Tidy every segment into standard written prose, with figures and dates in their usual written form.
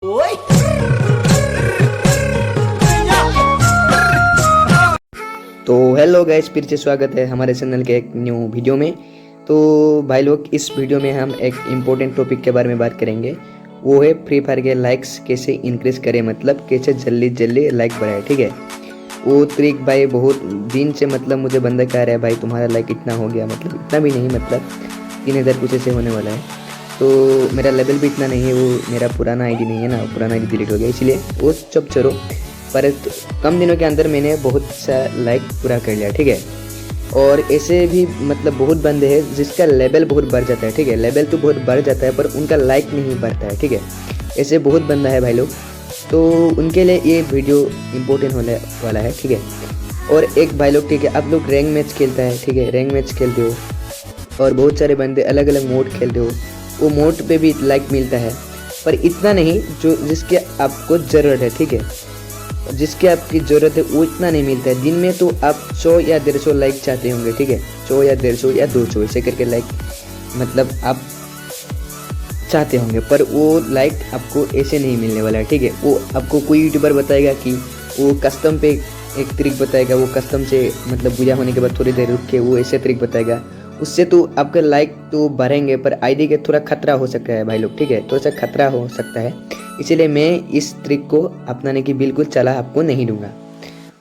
तो hello guys, फिर से स्वागत है हमारे चैनल के एक न्यू वीडियो में। तो भाई लोग, इस वीडियो में हम एक इम्पोर्टेंट टॉपिक के बारे में बात करेंगे। वो है फ्री फायर के लाइक्स कैसे इंक्रीज करें, मतलब कैसे जल्दी लाइक बढ़ाए। ठीक है, वो ट्रिक भाई बहुत दिन से मतलब मुझे बंदा कह रहा है भाई तुम्हारा लाइक इतना हो गया, मतलब इतना भी नहीं, मतलब 3000 कुछ ऐसे होने वाला है। तो मेरा लेवल भी इतना नहीं है, वो मेरा पुराना आईडी नहीं है ना, पुराना आईडी डिलीट हो गया, इसलिए वो सब छोड़ो। पर कम दिनों के अंदर मैंने बहुत सा लाइक पूरा कर लिया। ठीक है, और ऐसे भी मतलब बहुत बंदे हैं जिसका लेवल बहुत बढ़ जाता है। ठीक है, लेवल तो बहुत बढ़ जाता है पर उनका लाइक नहीं बढ़ता है। ठीक है, ऐसे बहुत बंदा है भाई लोग, तो उनके लिए ये वीडियो इम्पोर्टेंट होने वाला है। ठीक है, और एक भाई लोग, ठीक है, आप लोग रैंक मैच खेलता है, ठीक है, रैंक मैच खेलते हो और बहुत सारे बंदे अलग अलग मोड खेलते हो, वो मोड पे भी लाइक मिलता है पर इतना नहीं जो जिसके आपको ज़रूरत है। ठीक है, जिसके आपकी ज़रूरत है वो इतना नहीं मिलता है। दिन में तो आप 100 या 150 लाइक चाहते होंगे। ठीक है, 100 या 150 या 200 ऐसे करके लाइक मतलब आप चाहते होंगे, पर वो लाइक आपको ऐसे नहीं मिलने वाला है। ठीक है, वो आपको कोई यूट्यूबर बताएगा कि वो कस्टम पे एक ट्रिक बताएगा, वो कस्टम से मतलब पूजा होने के बाद थोड़ी देर रुक के वो ऐसे ट्रिक बताएगा, उससे तो आपके लाइक तो बढ़ेंगे पर आईडी के थोड़ा खतरा हो सकता है भाई लोग। ठीक है, थोड़ा सा खतरा हो सकता है, इसीलिए मैं इस ट्रिक को अपनाने की बिल्कुल सलाह आपको नहीं दूंगा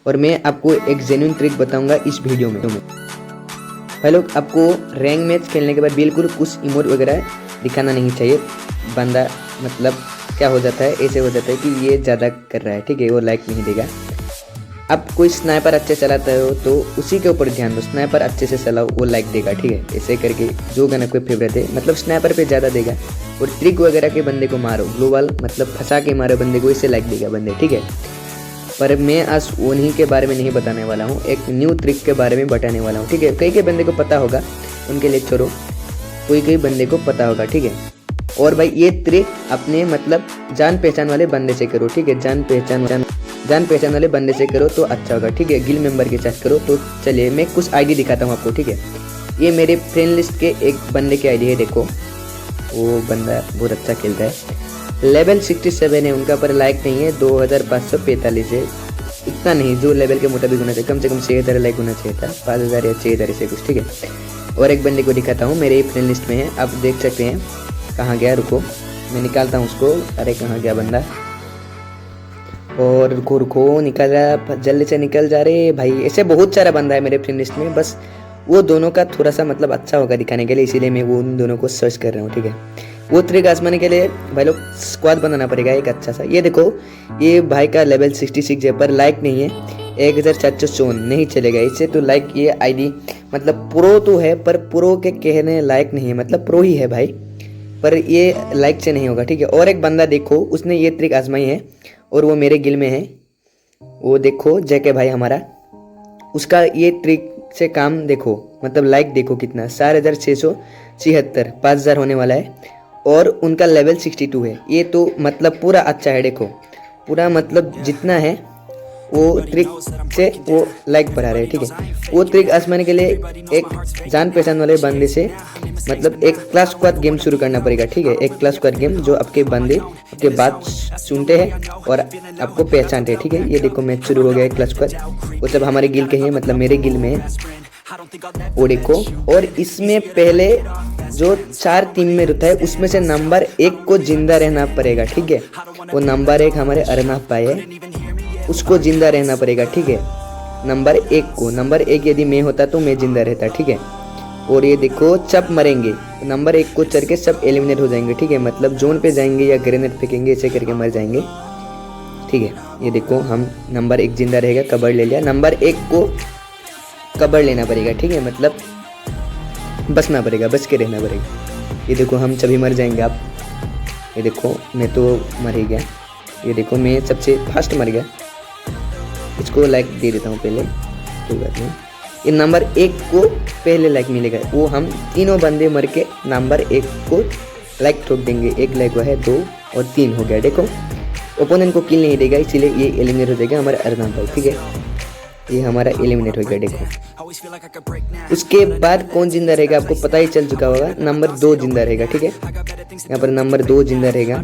और मैं आपको एक जेन्युइन ट्रिक बताऊंगा इस वीडियो में। भाई लोग, आपको रैंक मैच खेलने के बाद बिल्कुल कुछ इमोट वगैरह दिखाना नहीं चाहिए। बंदा मतलब क्या हो जाता है, ऐसे हो जाता है कि ये ज़्यादा कर रहा है, ठीक है, वो लाइक नहीं देगा। आप कोई स्नाइपर अच्छे चलाते हो तो उसी के ऊपर ध्यान दो, स्नाइपर अच्छे से चलाओ, वो लाइक देगा। ठीक है, ऐसे करके जो गाना कोई फेवरेट है मतलब स्नाइपर पे ज़्यादा देगा, और ट्रिक वगैरह के बंदे को मारो, ग्लोबल मतलब फंसा के मारो बंदे को, इससे लाइक देगा बंदे। ठीक है, पर मैं आज उन्हीं के बारे में नहीं बताने वाला हूँ, एक न्यू ट्रिक के बारे में बताने वाला हूँ। ठीक है, कई बंदे को पता होगा, उनके लिए छोड़ो, कोई बंदे को पता होगा। ठीक है, और भाई ये ट्रिक अपने मतलब जान पहचान वाले बंदे से करो। ठीक है, जान पहचान वाले बंदे से करो तो अच्छा होगा। ठीक है, गिल मेंबर के साथ करो। तो चलिए मैं कुछ आईडी दिखाता हूँ आपको। ठीक है, ये मेरे फ्रेंड लिस्ट के एक बंदे की आईडी है, देखो वो बंदा बहुत अच्छा खेलता है, लेवल 67 है उनका, पर लाइक नहीं है 2545 है, इतना नहीं जो लेवल के मुताबिक होना चाहिए, कम से कम 6000 लाइक होना चाहिए था, 5000 या 6000 से कुछ। ठीक है, और एक बंदे को दिखाता हूँ, मेरे फ्रेंड लिस्ट में है, आप देख सकते हैं। कहाँ गया, रुको मैं निकालता हूँ उसको। अरे कहाँ गया बंदा, और रुको निकल रहा, जल्दी से निकल जा रहे भाई। ऐसे बहुत सारा बंदा है मेरे फ्रेंड लिस्ट में, बस वो दोनों का थोड़ा सा मतलब अच्छा होगा दिखाने के लिए, इसीलिए मैं वो उन दोनों को सर्च कर रहा हूँ। ठीक है, वो ट्रिक आजमाने के लिए भाई लोग स्क्वाड बनाना पड़ेगा एक अच्छा सा। ये देखो, ये भाई का लेवल 66 है पर लाइक नहीं है, 1454 नहीं चलेगा इससे तो लाइक। ये आईडी मतलब प्रो तो है पर प्रो के कहने लायक नहीं है, मतलब प्रो ही है भाई, पर ये लाइक से नहीं होगा। ठीक है, और एक बंदा देखो, उसने ये ट्रिक आजमाई है और वो मेरे गिल में है, वो देखो जैके भाई हमारा, उसका ये ट्रिक से काम देखो, मतलब लाइक देखो कितना, 4676, 5000 होने वाला है, और उनका लेवल 62 है। ये तो मतलब पूरा अच्छा है, देखो पूरा मतलब जितना है वो ट्रिक से वो लाइक बढ़ा रहे हैं। ठीक है, वो ट्रिक आजमाने के लिए एक जान पहचान वाले बंदे से मतलब एक क्लास स्क्वाड गेम शुरू करना पड़ेगा। ठीक है, एक क्लास स्क्वाड गेम जो आपके बंदे आपके बात सुनते हैं और आपको पहचानते हैं। ठीक है, ये देखो मैच शुरू हो गया है, क्लास स्क्वाड, वो सब हमारे गिल के हैं, मतलब मेरे गिल में है, वो देखो। और इसमें पहले जो 4 टीम में रहता है उसमें से नंबर 1 को जिंदा रहना पड़ेगा। ठीक है, वो नंबर 1 हमारे अरनाफ भाई है, उसको जिंदा रहना पड़ेगा। ठीक है, नंबर 1 को, नंबर 1 यदि मैं होता तो मैं जिंदा रहता। ठीक है, और ये देखो सब मरेंगे, नंबर 1 को चढ़ के सब एलिमिनेट हो जाएंगे। ठीक है, मतलब जोन पे जाएंगे या ग्रेनेड फेंकेंगे, ऐसे करके मर जाएंगे। ठीक है, ये देखो हम नंबर 1 जिंदा रहेगा, कवर ले लिया, नंबर 1 को कवर लेना पड़ेगा। ठीक है, मतलब बचना पड़ेगा, बच के रहना पड़ेगा। ये देखो हम सभी मर जाएंगे। आप ये देखो मैं तो मर ही गया, ये देखो मैं सबसे फास्ट मर गया, इसको लाइक दे देता हूँ पहले, कोई बात नहीं। ये नंबर 1 को पहले लाइक मिलेगा, वो हम तीनों बंदे मर के नंबर 1 को लाइक ठोक देंगे। 1 लाइक हुआ है, 2 और 3 हो गया। देखो ओपोनेंट को किल नहीं देगा, इसीलिए ये एलिमिनेट हो जाएगा हमारे अरनाम भाई। ठीक है, ये हमारा एलिमिनेट हो गया देखो। उसके बाद कौन जिंदा रहेगा आपको पता ही चल चुका होगा, नंबर 2 जिंदा रहेगा। ठीक है, यहाँ पर नंबर 2 जिंदा रहेगा।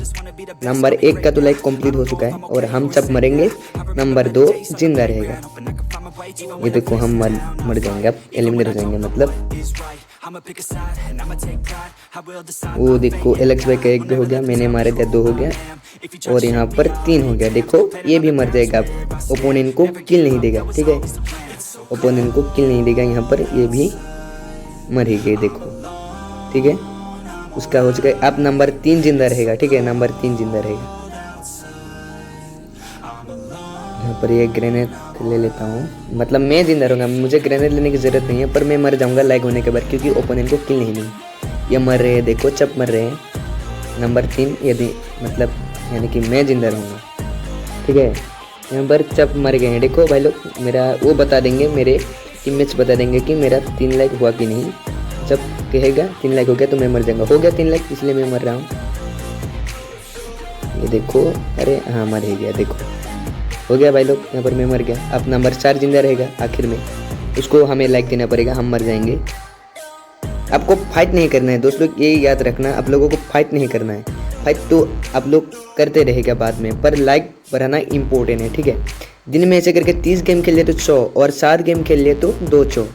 नंबर 1 का तो लाइक कंप्लीट हो चुका है और हम जब मरेंगे नंबर 2 जिंदा रहेगा। ये देखो हम मर जाएंगे, अब एलिमिनेट हो जाएंगे मतलब। वो देखो एलेक्स भाई का 1 हो गया, मैंने मारे दिया 2 हो गया और यहाँ पर 3 हो गया। देखो ये भी मर जाएगा, ओपोनेंट को किल नहीं देगा। ठीक है, ओपोनेंट को किल नहीं देगा, यहाँ पर ये भी मर ही गए देखो। ठीक है, उसका हो चुका है। अब नंबर 3 जिंदा रहेगा। ठीक है, नंबर 3 जिंदा रहेगा। यहाँ पर ये ग्रेनेड ले लेता हूँ, मतलब मैं जिंदा रहूँगा, मुझे ग्रेनेड लेने की ज़रूरत नहीं है, पर मैं मर जाऊँगा लैग होने के बाद क्योंकि ओपोनेंट को किल नहीं मिली। ये मर रहे हैं देखो, चप मर रहे हैं। नंबर 3 यदि मतलब यानी कि मैं जिंदा रहूँगा। ठीक है, यहाँ पर चप मर गए हैं देखो भाई लोग। मेरा वो बता देंगे, मेरे टीममेट्स बता देंगे कि मेरा 3 लाख हुआ कि नहीं। जब कहेगा 3 लाख हो गया तो मैं मर जाऊँगा। हो गया 3 लाख, इसलिए मैं मर रहा हूँ। ये देखो, अरे हाँ मर ही गया देखो, हो गया भाई लोग। यहाँ पर मैं मर गया। अब नंबर 4 जिंदा रहेगा आखिर में, उसको हमें लाइक देना पड़ेगा, हम मर जाएंगे। आपको फाइट नहीं करना है दोस्त लोग, ये याद रखना, आप लोगों को फाइट नहीं करना है। फाइट तो आप लोग करते रहेगा बाद में, पर लाइक बढ़ाना इम्पोर्टेंट है। ठीक है, दिन में ऐसे करके 30 गेम खेल लिए तो 100 और 7 गेम खेल लिए तो 200।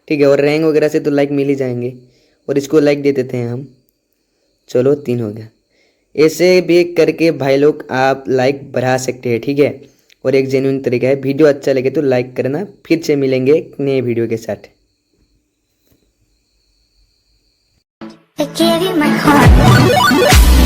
ठीक है, और रैंक वगैरह से तो लाइक मिल ही जाएंगे और इसको लाइक दे देते हैं हम। चलो 3 हो गया। ऐसे भी करके भाई लोग आप लाइक बढ़ा सकते हैं। ठीक है, और एक जेन्युइन तरीका है। वीडियो अच्छा लगे तो लाइक करना। फिर से मिलेंगे एक नए वीडियो के साथ। I gave you my heart.